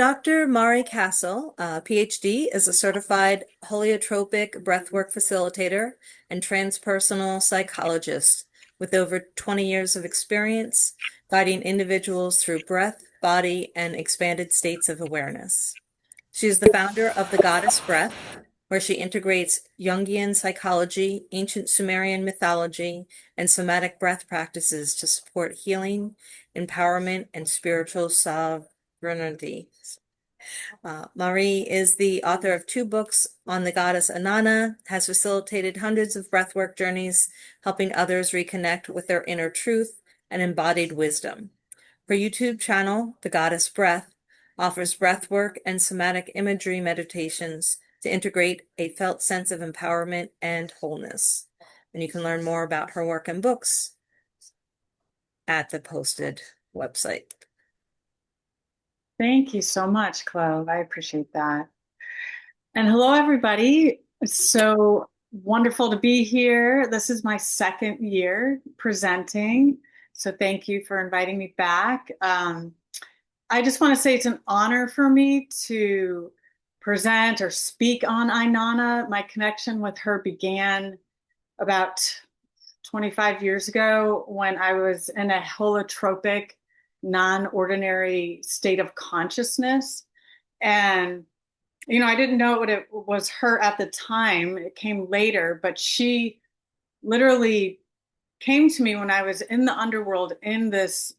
Dr. Mari Castle, PhD, is a certified holotropic breathwork facilitator and transpersonal psychologist with over 20 years of experience guiding individuals through breath, body, and expanded states of awareness. She is the founder of the Goddess Breath, where she integrates Jungian psychology, ancient Sumerian mythology, and somatic breath practices to support healing, empowerment, and spiritual sovereignty. Marie is the author of 2 books on the goddess Inanna, has facilitated hundreds of breathwork journeys, helping others reconnect with their inner truth and embodied wisdom. Her YouTube channel, The Goddess Breath, offers breathwork and somatic imagery meditations to integrate a felt sense of empowerment and wholeness. And you can learn more about her work and books at the posted website. Thank you so much, Chloe. I appreciate that. And hello, everybody. It's so wonderful to be here. This is my second year presenting. So thank you for inviting me back. I just want to say it's an honor for me to present or speak on Inanna. My connection with her began about 25 years ago when I was in a holotropic, non-ordinary state of consciousness. And, I didn't know what it was her at the time. It came later, but she literally came to me when I was in the underworld in this,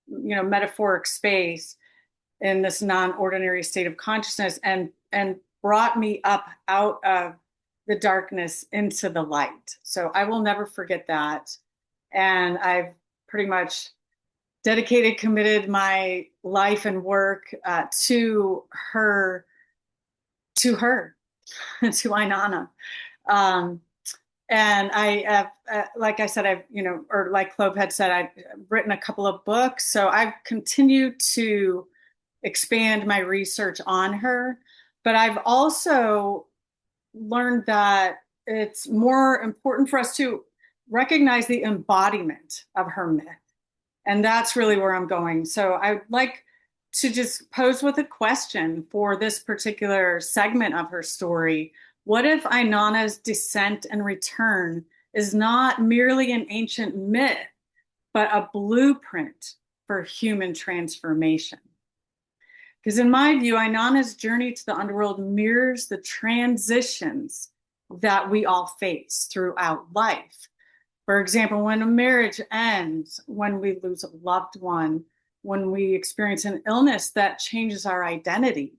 metaphoric space, in this non-ordinary state of consciousness, and brought me up out of the darkness into the light. So I will never forget that. And I've pretty much committed my life and work to her, to Inanna. And I have, like I said, or like Clove had said, I've written a couple of books. So I've continued to expand my research on her. But I've also learned that it's more important for us to recognize the embodiment of her myth. And that's really where I'm going. So I'd like to just pose with a question for this particular segment of her story. What if Inanna's descent and return is not merely an ancient myth, but a blueprint for human transformation? Because in my view, Inanna's journey to the underworld mirrors the transitions that we all face throughout life. For example, when a marriage ends, when we lose a loved one, when we experience an illness that changes our identity,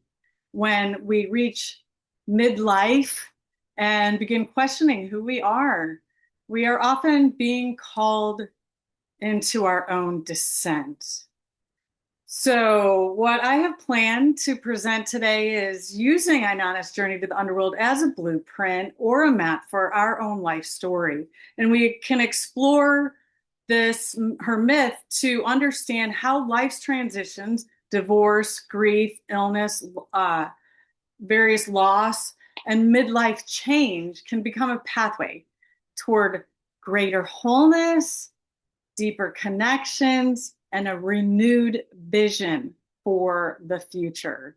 when we reach midlife and begin questioning who we are often being called into our own descent. So what I have planned to present today is using Inanna's journey to the underworld as a blueprint or a map for our own life story. And we can explore her myth, to understand how life's transitions, divorce, grief, illness, various loss, and midlife change can become a pathway toward greater wholeness, deeper connections, and a renewed vision for the future.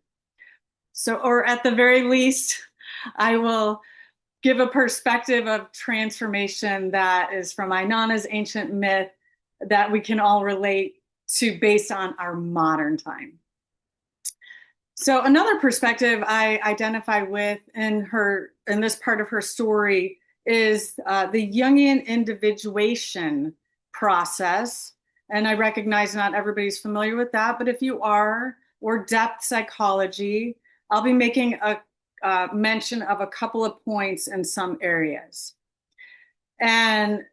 So, or at the very least, I will give a perspective of transformation that is from Inanna's ancient myth that we can all relate to based on our modern time. So another perspective I identify with in this part of her story is the Jungian individuation process. And I recognize not everybody's familiar with that, but if you are, or depth psychology, I'll be making a mention of a couple of points in some areas. And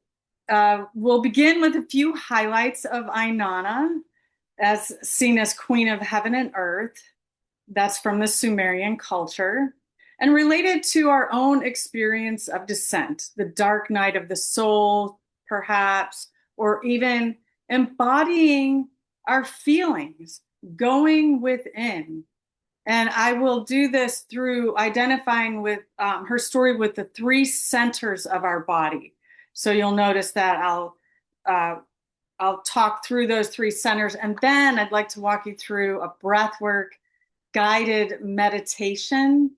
we'll begin with a few highlights of Inanna, as seen as Queen of Heaven and Earth. That's from the Sumerian culture, and related to our own experience of descent, the dark night of the soul, perhaps, or even embodying our feelings, going within. And I will do this through identifying with her story with the 3 centers of our body. So you'll notice that I'll talk through those 3 centers, and then I'd like to walk you through a breath work guided meditation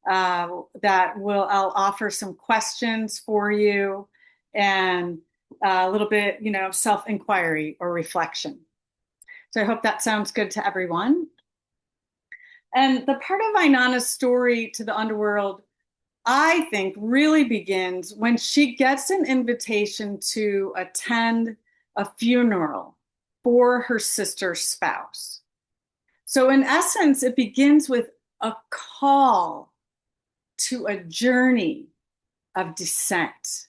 that I'll offer some questions for you and a little bit, self-inquiry or reflection. So I hope that sounds good to everyone. And the part of Inanna's story to the underworld, I think, really begins when she gets an invitation to attend a funeral for her sister's spouse. So in essence, it begins with a call to a journey of descent.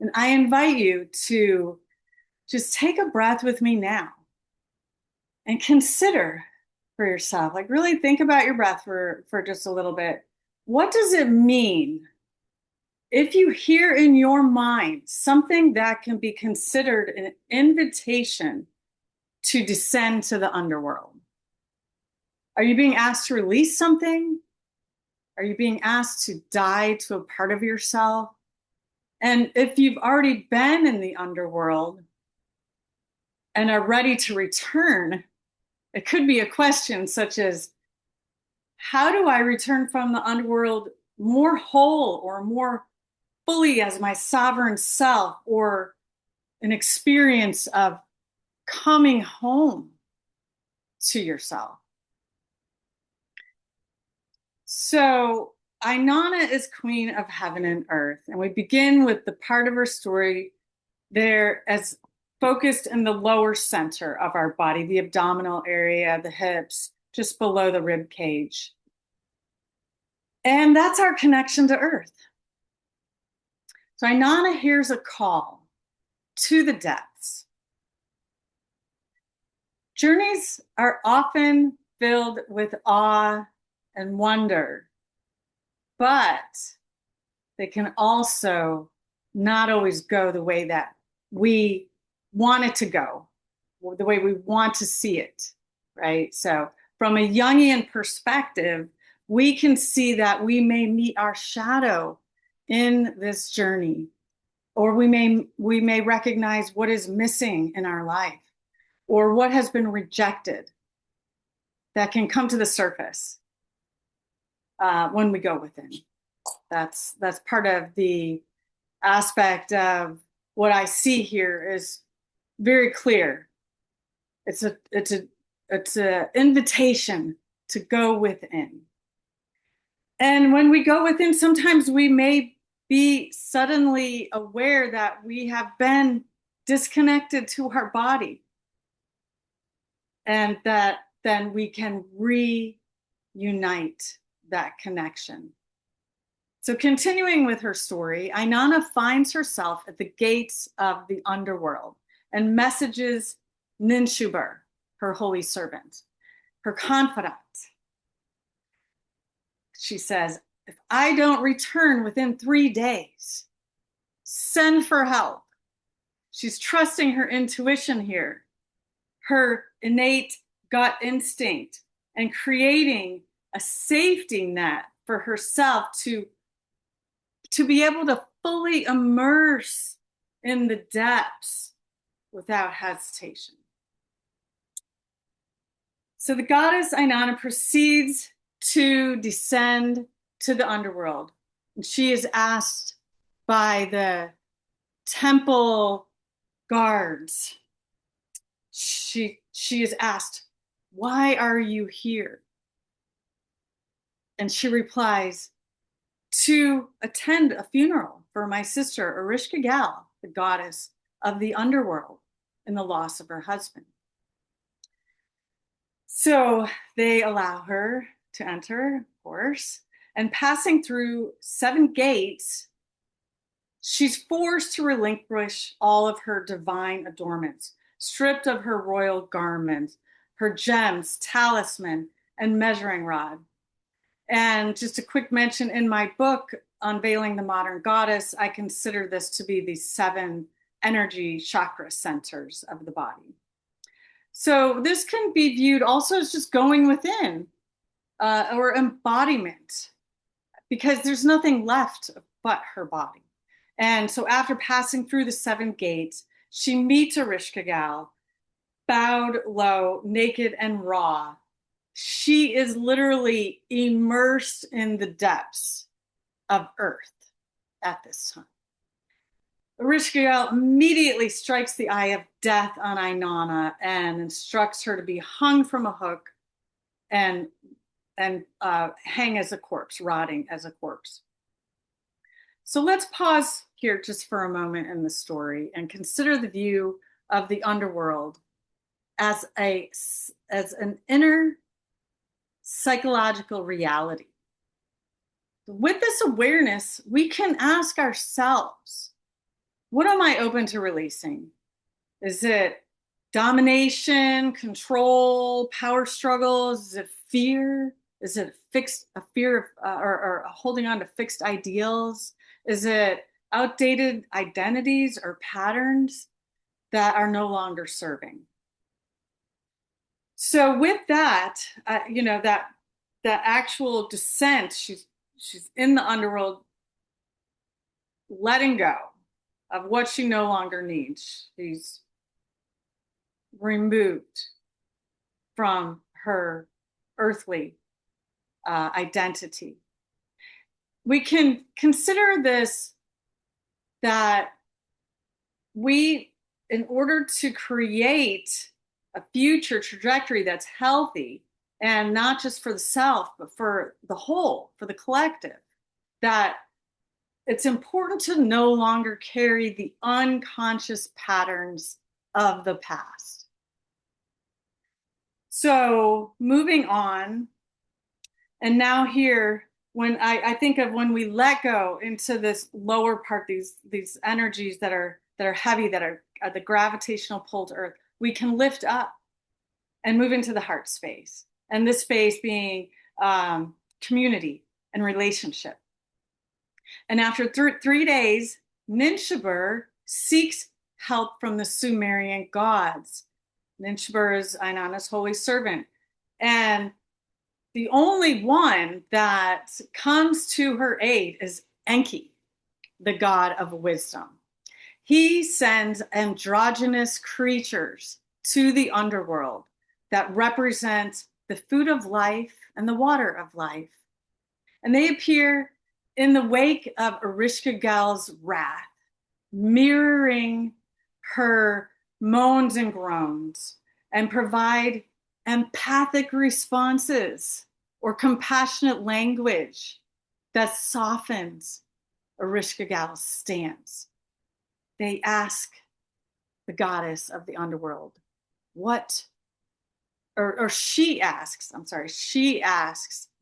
And I invite you to just take a breath with me now and consider for yourself, like really think about your breath for just a little bit. What does it mean if you hear in your mind something that can be considered an invitation to descend to the underworld? Are you being asked to release something? Are you being asked to die to a part of yourself? And if you've already been in the underworld and are ready to return, it could be a question such as, how do I return from the underworld more whole or more fully as my sovereign self, or an experience of coming home to yourself? So Inanna is queen of heaven and earth, and we begin with the part of her story there as focused in the lower center of our body, the abdominal area, the hips, just below the rib cage. And that's our connection to earth. So Inanna hears a call to the depths. Journeys are often filled with awe and wonder, but they can also not always go the way that we want it to go, the way we want to see it, right? So from a Jungian perspective, we can see that we may meet our shadow in this journey, or we may recognize what is missing in our life, or what has been rejected that can come to the surface when we go within. That's part of the aspect of what I see here is very clear. It's an invitation to go within. And when we go within, sometimes we may be suddenly aware that we have been disconnected to our body, and that then we can reunite that connection. So continuing with her story, Inanna finds herself at the gates of the underworld and messages Ninshubur, her holy servant, her confidant. She says, if I don't return within 3 days, send for help. She's trusting her intuition here, her innate gut instinct, and creating a safety net for herself to be able to fully immerse in the depths without hesitation. So the goddess Inanna proceeds to descend to the underworld. And she is asked by the temple guards, she is asked, why are you here? And she replies, to attend a funeral for my sister, Ereshkigal, the goddess of the underworld, in the loss of her husband. So they allow her to enter, of course, and passing through 7 gates, she's forced to relinquish all of her divine adornments, stripped of her royal garments, her gems, talisman, and measuring rod. And just a quick mention, in my book, Unveiling the Modern Goddess, I consider this to be the 7 energy chakra centers of the body. So this can be viewed also as just going within, or embodiment, because there's nothing left but her body. And so after passing through the 7 gates, she meets Ereshkigal, bowed low, naked and raw, She is literally immersed in the depths of earth at this time. Ereshkigal immediately strikes the eye of death on Inanna and instructs her to be hung from a hook and hang as a corpse, rotting as a corpse. So let's pause here just for a moment in the story and consider the view of the underworld as an inner psychological reality. With this awareness, we can ask ourselves, what am I open to releasing? Is it domination, control, power struggles? Is it fear? Is it a fear of or holding on to fixed ideals? Is it outdated identities or patterns that are no longer serving? So with that, that actual descent, she's in the underworld, letting go of what she no longer needs. She's removed from her earthly identity. We can consider this that we, in order to create a future trajectory that's healthy, and not just for the self, but for the whole, for the collective, that it's important to no longer carry the unconscious patterns of the past. So moving on, and now here, when I think of when we let go into this lower part, these energies that are heavy, that are the gravitational pull to earth, we can lift up and move into the heart space. And this space being community and relationship. And after 3 days, Ninshubur seeks help from the Sumerian gods. Ninshubur is Inanna's holy servant. And the only one that comes to her aid is Enki, the god of wisdom. He sends androgynous creatures to the underworld that represent the food of life and the water of life. And they appear in the wake of Ereshkigal's wrath, mirroring her moans and groans, and provide empathic responses or compassionate language that softens Ereshkigal's stance. They ask the goddess of the underworld, she asks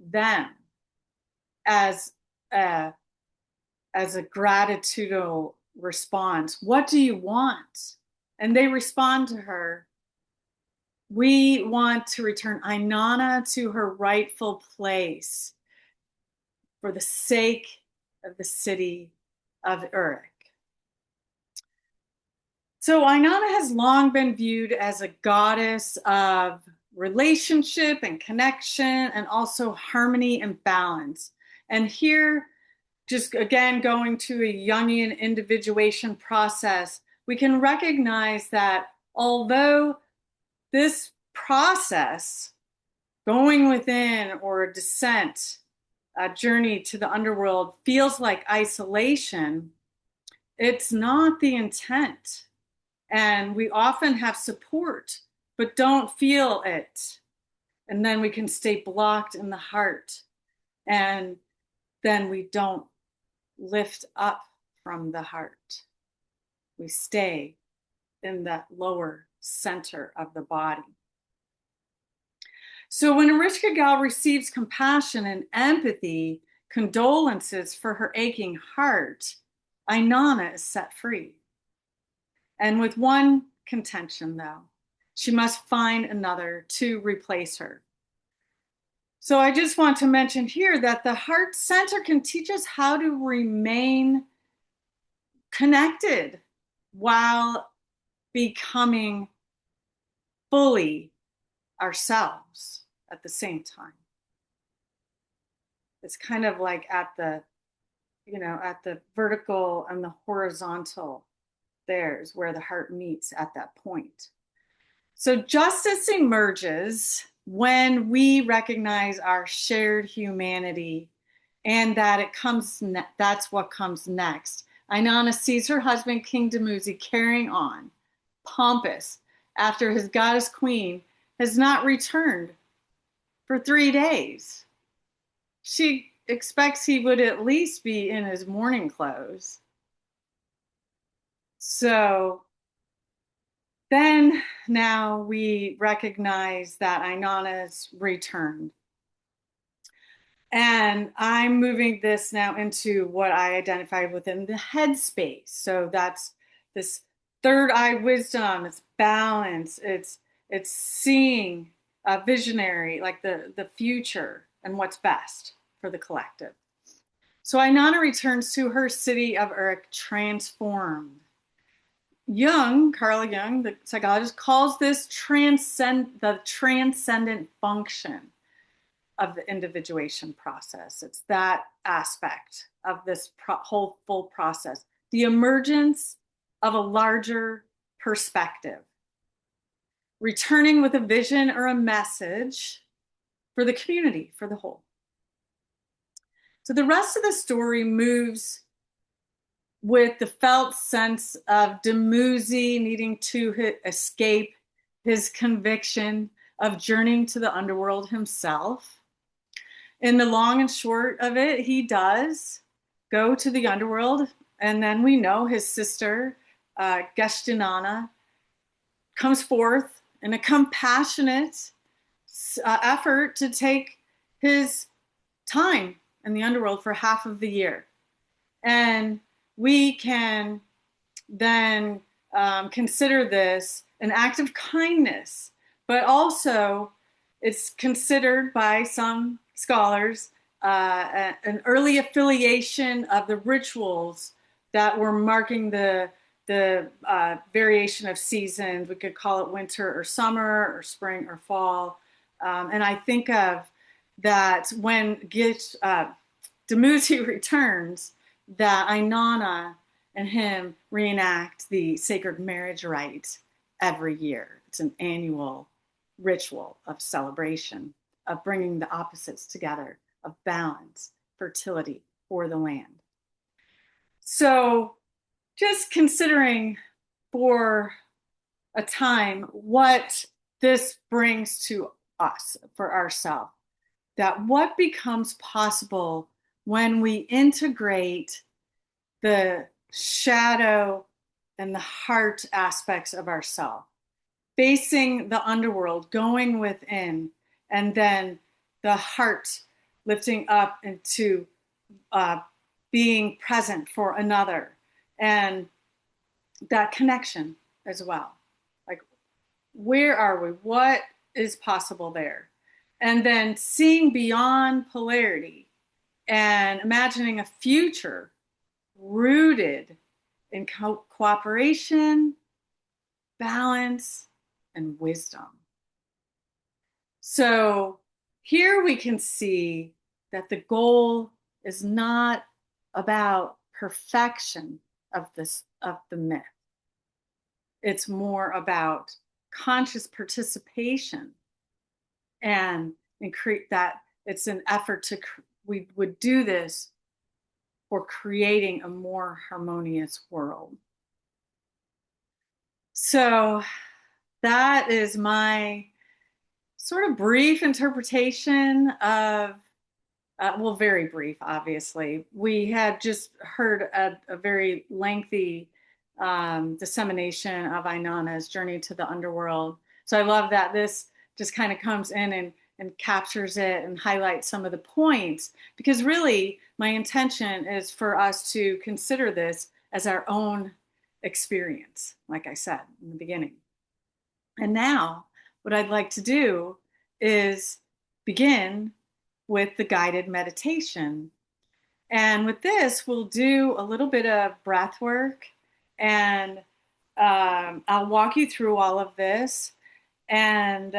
them as a gratitudinal response, what do you want? And they respond to her, we want to return Inanna to her rightful place for the sake of the city of Uruk. So Inanna has long been viewed as a goddess of relationship and connection, and also harmony and balance. And here, just again, going to a Jungian individuation process, we can recognize that although this process, going within or a descent, a journey to the underworld, feels like isolation, it's not the intent. And we often have support, but don't feel it. And then we can stay blocked in the heart. And then we don't lift up from the heart. We stay in that lower center of the body. So when Ereshkigal receives compassion and empathy, condolences for her aching heart, Inanna is set free. And with one contention, though, she must find another to replace her. So I just want to mention here that the heart center can teach us how to remain connected while becoming fully ourselves at the same time. It's kind of like at the vertical and the horizontal, there's where the heart meets at that point. So justice emerges when we recognize our shared humanity and that that's what comes next. Inanna sees her husband, King Dumuzi, carrying on, pompous, after his goddess queen has not returned for 3 days. She expects he would at least be in his mourning clothes. So then now we recognize that Inanna's returned. And I'm moving this now into what I identified within the headspace. So that's this third eye wisdom, it's balance, it's seeing a visionary, like the future and what's best for the collective. So Inanna returns to her city of Uruk transformed. Carl Jung, the psychologist, calls this the transcendent function of the individuation process. It's that aspect of this whole full process, the emergence of a larger perspective, returning with a vision or a message for the community, for the whole. So the rest of the story moves with the felt sense of Dumuzi needing to escape his conviction of journeying to the underworld himself. In the long and short of it, he does go to the underworld, and then we know his sister, Inanna, comes forth in a compassionate effort to take his time in the underworld for half of the year. And we can then consider this an act of kindness, but also it's considered by some scholars an early affiliation of the rituals that were marking the variation of seasons. We could call it winter or summer or spring or fall. And I think of that when Dumuzi returns, that Inanna and him reenact the sacred marriage rite every year. It's an annual ritual of celebration, of bringing the opposites together, of balance, fertility for the land. So just considering for a time what this brings to us, for ourselves, that what becomes possible when we integrate the shadow and the heart aspects of ourself, facing the underworld, going within, and then the heart lifting up into being present for another, and that connection as well. Like, where are we? What is possible there? And then seeing beyond polarity and imagining a future rooted in cooperation, balance, and wisdom. So here we can see that the goal is not about perfection of the myth. It's more about conscious participation, and create that it's an effort to we would do this for creating a more harmonious world. So that is my sort of brief interpretation of, well, very brief, obviously. We had just heard a very lengthy dissemination of Inanna's journey to the underworld. So I love that this just kind of comes in and captures it and highlights some of the points, because really my intention is for us to consider this as our own experience, like I said in the beginning. And now what I'd like to do is begin with the guided meditation. And with this, we'll do a little bit of breath work, and I'll walk you through all of this. And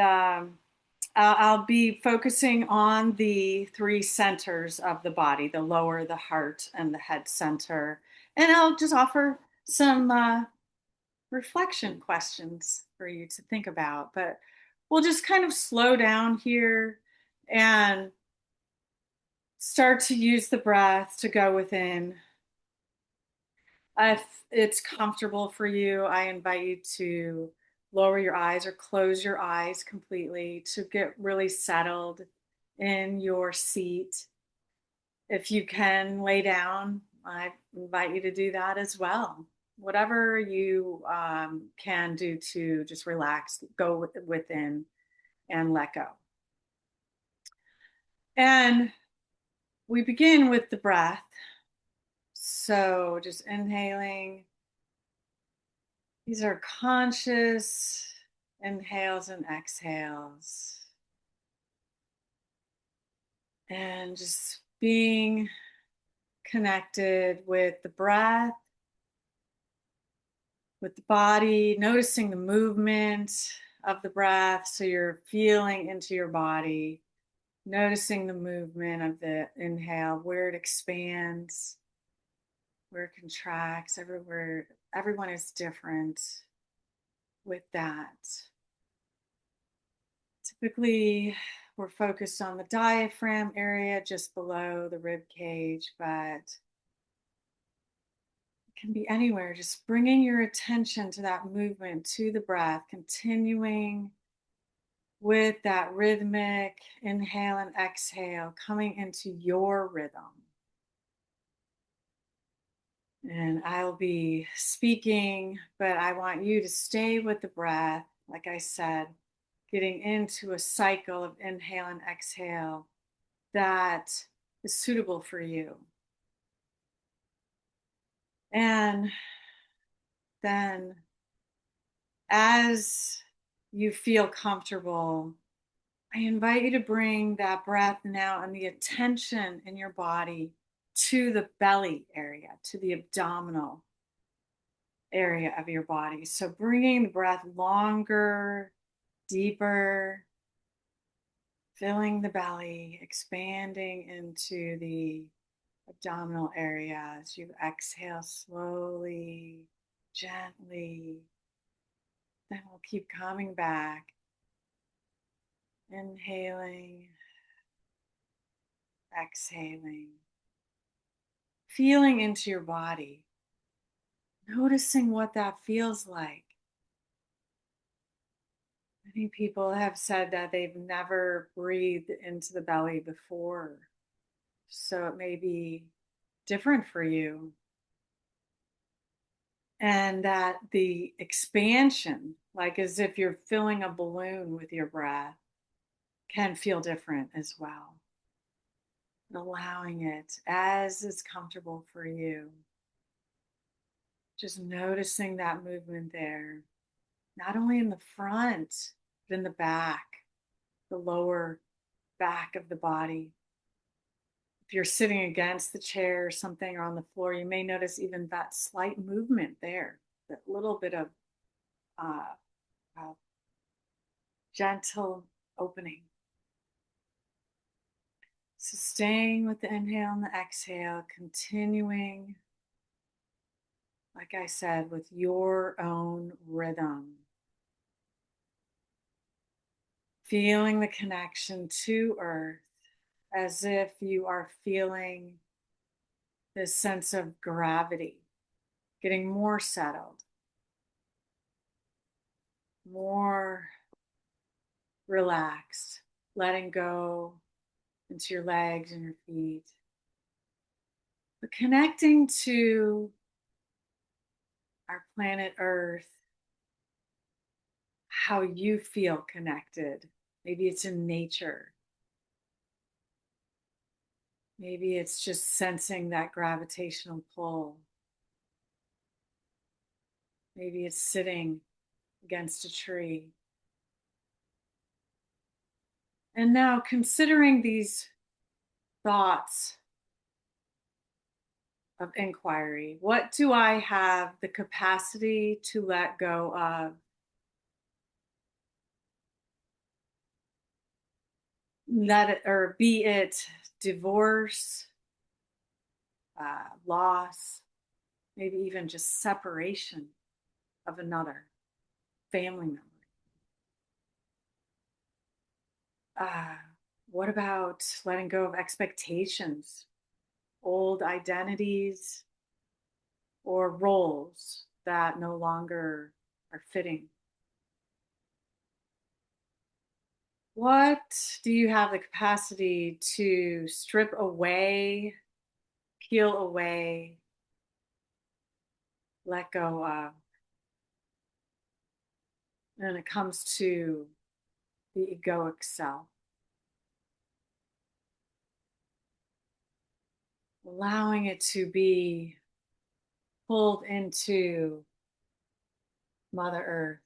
I'll be focusing on the three centers of the body, the lower, the heart, and the head center. And I'll just offer some reflection questions for you to think about. But we'll just kind of slow down here and start to use the breath to go within. If it's comfortable for you, I invite you to lower your eyes or close your eyes completely to get really settled in your seat. If you can lay down, I invite you to do that as well. Whatever you can do to just relax, go within and let go. And we begin with the breath. So just inhaling. These are conscious inhales and exhales. And just being connected with the breath, with the body, noticing the movement of the breath. So you're feeling into your body, noticing the movement of the inhale, where it expands, where it contracts, everywhere. Everyone is different with that. Typically, we're focused on the diaphragm area just below the rib cage, but it can be anywhere. Just bringing your attention to that movement, to the breath, continuing with that rhythmic inhale and exhale, coming into your rhythm. And I'll be speaking, but I want you to stay with the breath, like I said, getting into a cycle of inhale and exhale that is suitable for you. And then, as you feel comfortable, I invite you to bring that breath now and the attention in your body to the belly area, to the abdominal area of your body. So bringing the breath longer, deeper, filling the belly, expanding into the abdominal area as you exhale slowly, gently. Then we'll keep coming back. Inhaling, exhaling, feeling into your body, noticing what that feels like. Many people have said that they've never breathed into the belly before, so it may be different for you. And that the expansion, like as if you're filling a balloon with your breath, can feel different as well. And allowing it as is comfortable for you. Just noticing that movement there, not only in the front, but in the back, the lower back of the body. If you're sitting against the chair or something or on the floor, you may notice even that slight movement there, that little bit of uh, gentle opening. So staying with the inhale and the exhale, continuing, like I said, with your own rhythm. Feeling the connection to earth as if you are feeling this sense of gravity, getting more settled, more relaxed, letting go into your legs and your feet. But connecting to our planet Earth, how you feel connected. Maybe it's in nature. Maybe it's just sensing that gravitational pull. Maybe it's sitting against a tree. And now considering these thoughts of inquiry, what do I have the capacity to let go of? Let it, or be it divorce, loss, maybe even just separation of another family member. Uh, what about letting go of expectations, old identities, or roles that no longer are fitting? What do you have the capacity to strip away, peel away, let go of when it comes to the egoic self? Allowing it to be pulled into Mother Earth,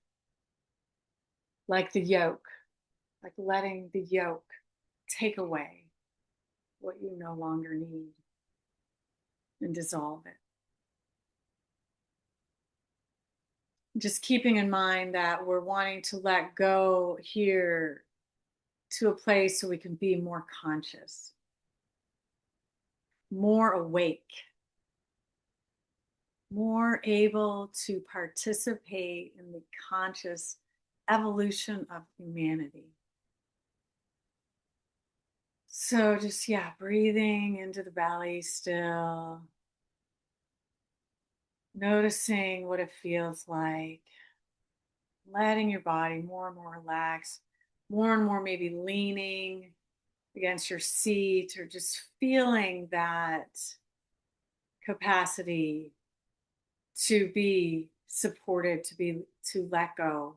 like the yoke, like letting the yoke take away what you no longer need and dissolve it. Just keeping in mind that we're wanting to let go here to a place so we can be more conscious, more awake, more able to participate in the conscious evolution of humanity. So just, yeah, breathing into the belly still, noticing what it feels like, letting your body more and more relax, more and more maybe leaning against your seat or just feeling that capacity to be supported, to let go,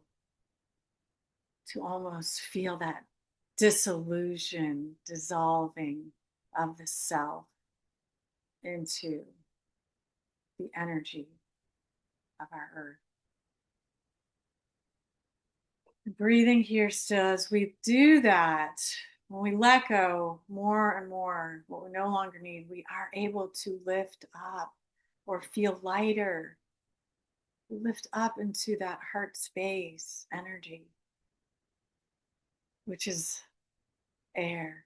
to almost feel that dissolution, dissolving of the self into the energy of our earth. Breathing here still as we do that, when we let go more and more what we no longer need, we are able to lift up or feel lighter. We lift up into that heart space energy, which is air.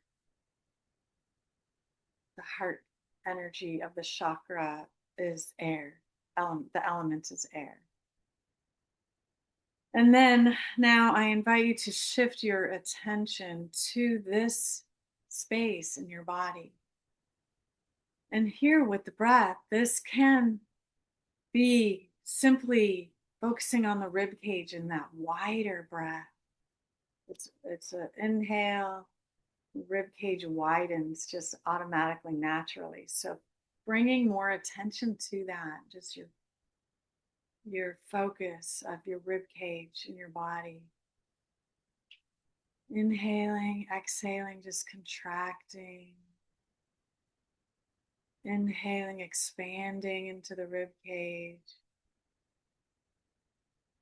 The heart energy of the chakra is air. The element is air. And then now I invite you to shift your attention to this space in your body. And here with the breath, this can be simply focusing on the rib cage in that wider breath. It's an inhale, rib cage widens just automatically, naturally. So bringing more attention to that, just your focus of your rib cage in your body. Inhaling, exhaling, just contracting. Inhaling, expanding into the rib cage.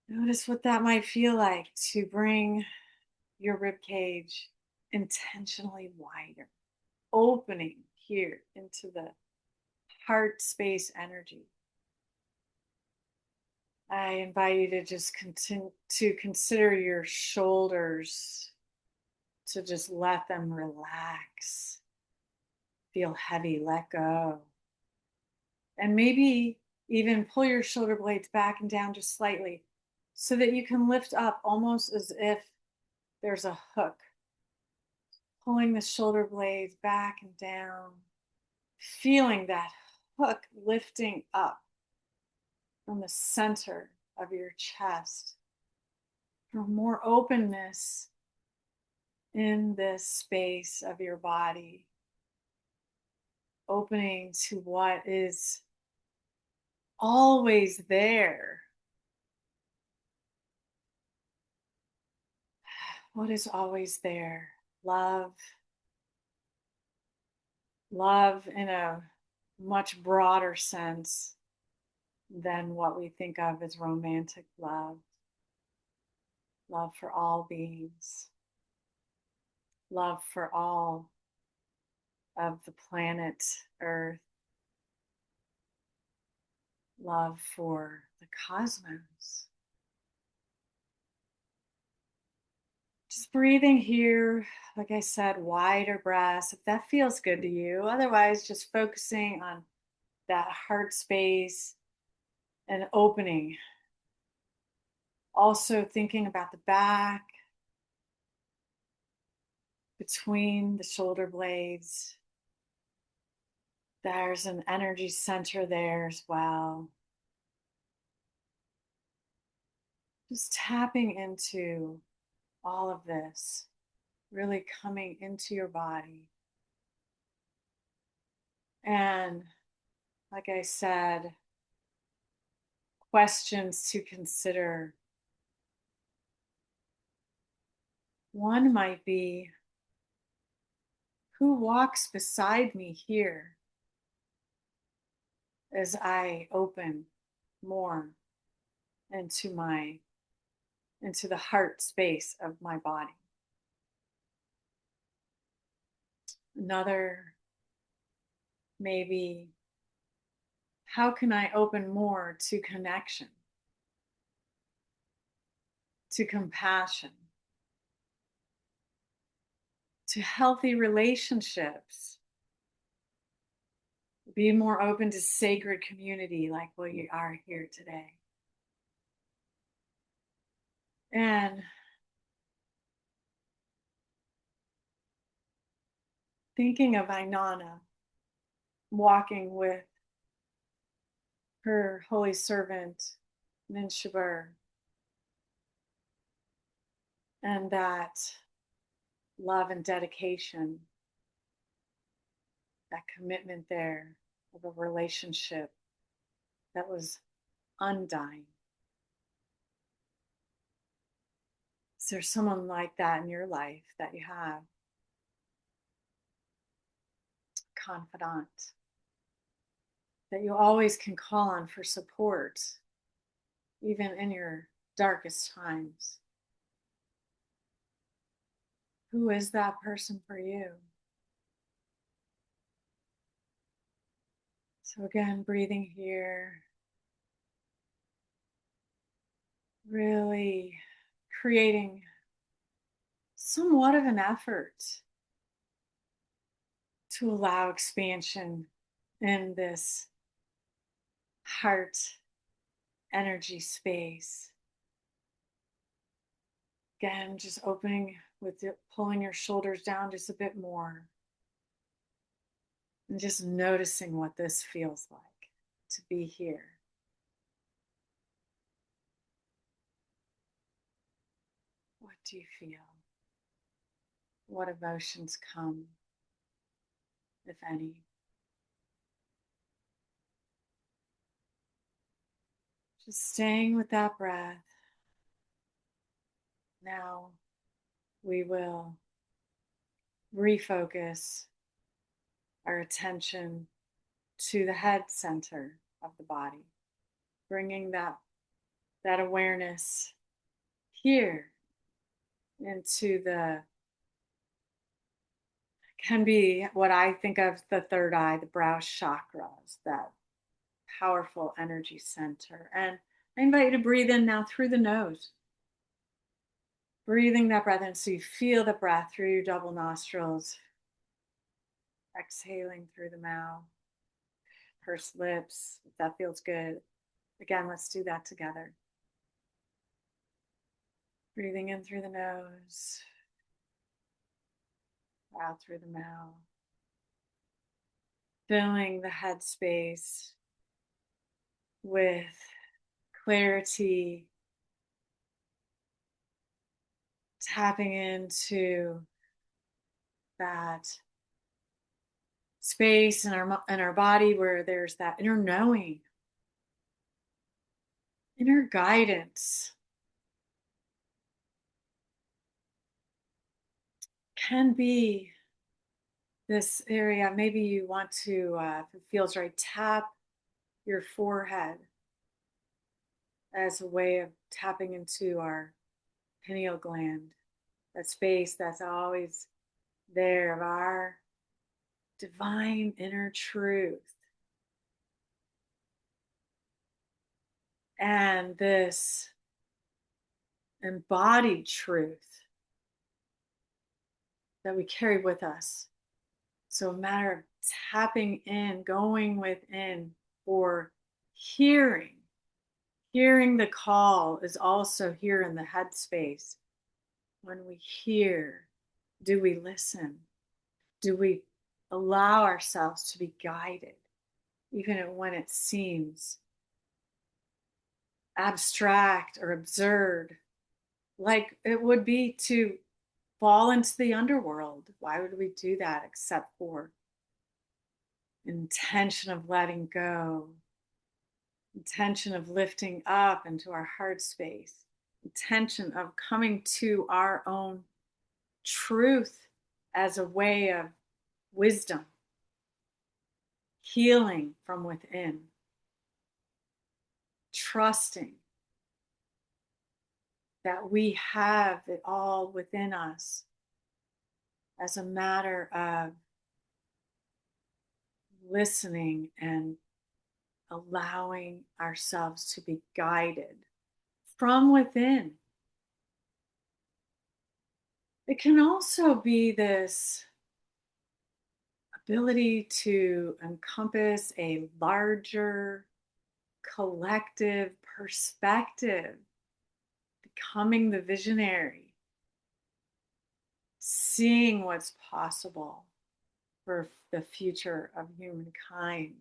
Notice what that might feel like to bring your rib cage intentionally wider, opening here into the heart space energy. I invite you to just continue to consider your shoulders, to just let them relax, feel heavy, let go. And maybe even pull your shoulder blades back and down just slightly so that you can lift up almost as if there's a hook. Pulling the shoulder blades back and down, feeling that hook lifting up from the center of your chest for more openness in this space of your body, opening to what is always there. What is always there? Love. Love in a much broader sense than what we think of as romantic love. Love for all beings. Love for all of the planet Earth. Love for the cosmos. Just breathing here, like I said, wider breaths, if that feels good to you. Otherwise, just focusing on that heart space and opening. Also thinking about the back, between the shoulder blades. There's an energy center there as well. Just tapping into all of this, really coming into your body. And like I said, questions to consider. One might be, who walks beside me here as I open more into the heart space of my body? Another, maybe, how can I open more to connection, to compassion, to healthy relationships? Be more open to sacred community like we are here today. And thinking of Inanna walking with her holy servant, Ninshabur, and that love and dedication, that commitment there of a relationship that was undying. Is there someone like that in your life that you have? Confidant that you always can call on for support, even in your darkest times. Who is that person for you? So again, breathing here, really creating somewhat of an effort to allow expansion in this heart energy space. Again, just opening with it, pulling your shoulders down just a bit more. And just noticing what this feels like to be here. What do you feel? What emotions come, if any? Just staying with that breath. Now we will refocus our attention to the head center of the body, bringing that awareness here into the, can be what I think of the third eye, the brow chakras, that powerful energy center. And I invite you to breathe in now through the nose. Breathing that breath in so you feel the breath through your double nostrils. Exhaling through the mouth, pursed lips, if that feels good. Again, let's do that together. Breathing in through the nose, out through the mouth. Filling the head space with clarity, tapping into that space in our body where there's that inner knowing, inner guidance. Can be this area. Maybe you want to, if it feels right, tap your forehead as a way of tapping into our pineal gland, that space that's always there of our divine inner truth. And this embodied truth that we carry with us. So a matter of tapping in, going within, or hearing the call is also here in the head space. When we hear Do we listen? Do we allow ourselves to be guided, even when it seems abstract or absurd, like it would be to fall into the underworld? Why would we do that except for intention of letting go, intention of lifting up into our heart space, intention of coming to our own truth as a way of wisdom, healing from within, trusting that we have it all within us as a matter of listening and allowing ourselves to be guided from within. It can also be this ability to encompass a larger collective perspective, becoming the visionary, seeing what's possible for the future of humankind,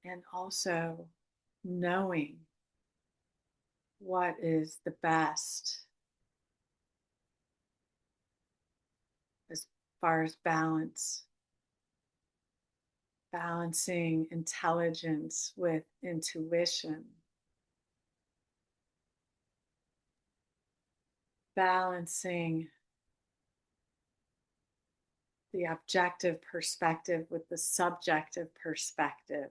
and also knowing what is the best as far as balancing intelligence with intuition, balancing the objective perspective with the subjective perspective.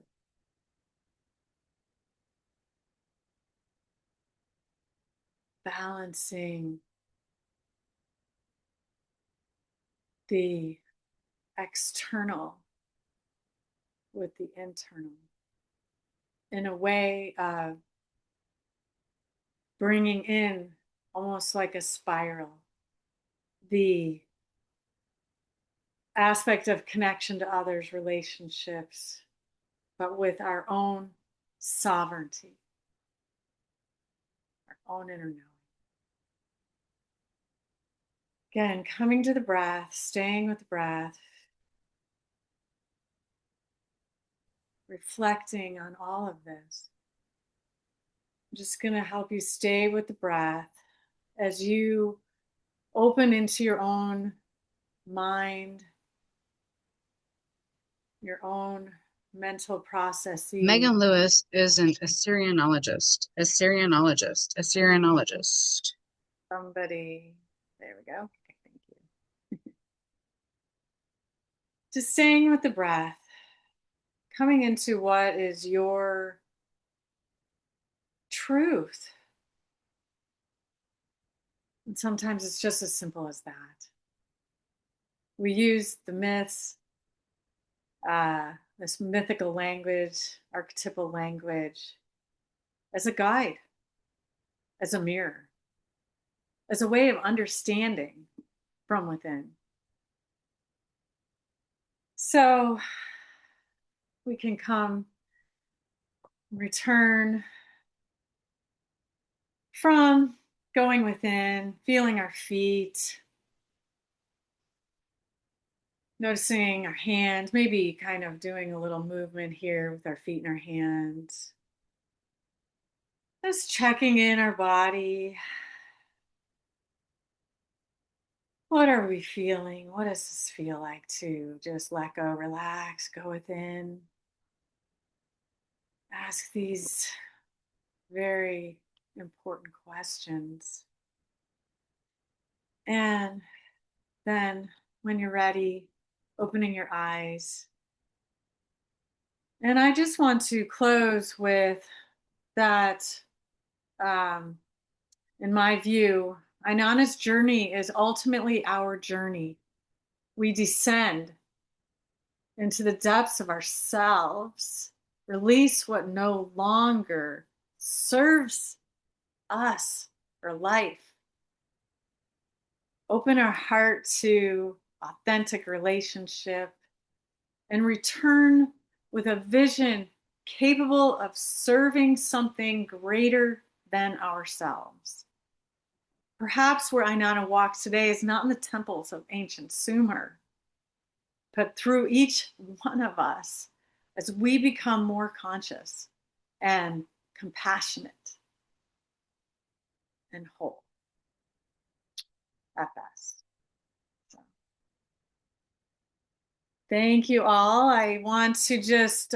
Balancing the external with the internal in a way of bringing in, almost like a spiral, the aspect of connection to others, relationships, but with our own sovereignty, our own inner knowing. Again, coming to the breath, staying with the breath, reflecting on all of this. I'm just going to help you stay with the breath as you open into your own mind, your own mental processes. Megan Lewis is an Assyrianologist. Somebody, there we go. Okay, thank you. Just staying with the breath, coming into what is your truth. And sometimes it's just as simple as that. We use the myths, this mythical language, archetypal language, as a guide, as a mirror, as a way of understanding from within. So we can come, return from going within, feeling our feet, noticing our hands, maybe kind of doing a little movement here with our feet and our hands. Just checking in our body. What are we feeling? What does this feel like to just let go, relax, go within? Ask these very important questions. And then when you're ready, opening your eyes. And I just want to close with that, in my view, Inanna's journey is ultimately our journey. We descend into the depths of ourselves, release what no longer serves us or life, open our heart to authentic relationship, and return with a vision capable of serving something greater than ourselves. Perhaps where Inanna walks today is not in the temples of ancient Sumer, but through each one of us as we become more conscious and compassionate and whole at best. So, thank you all. I want to just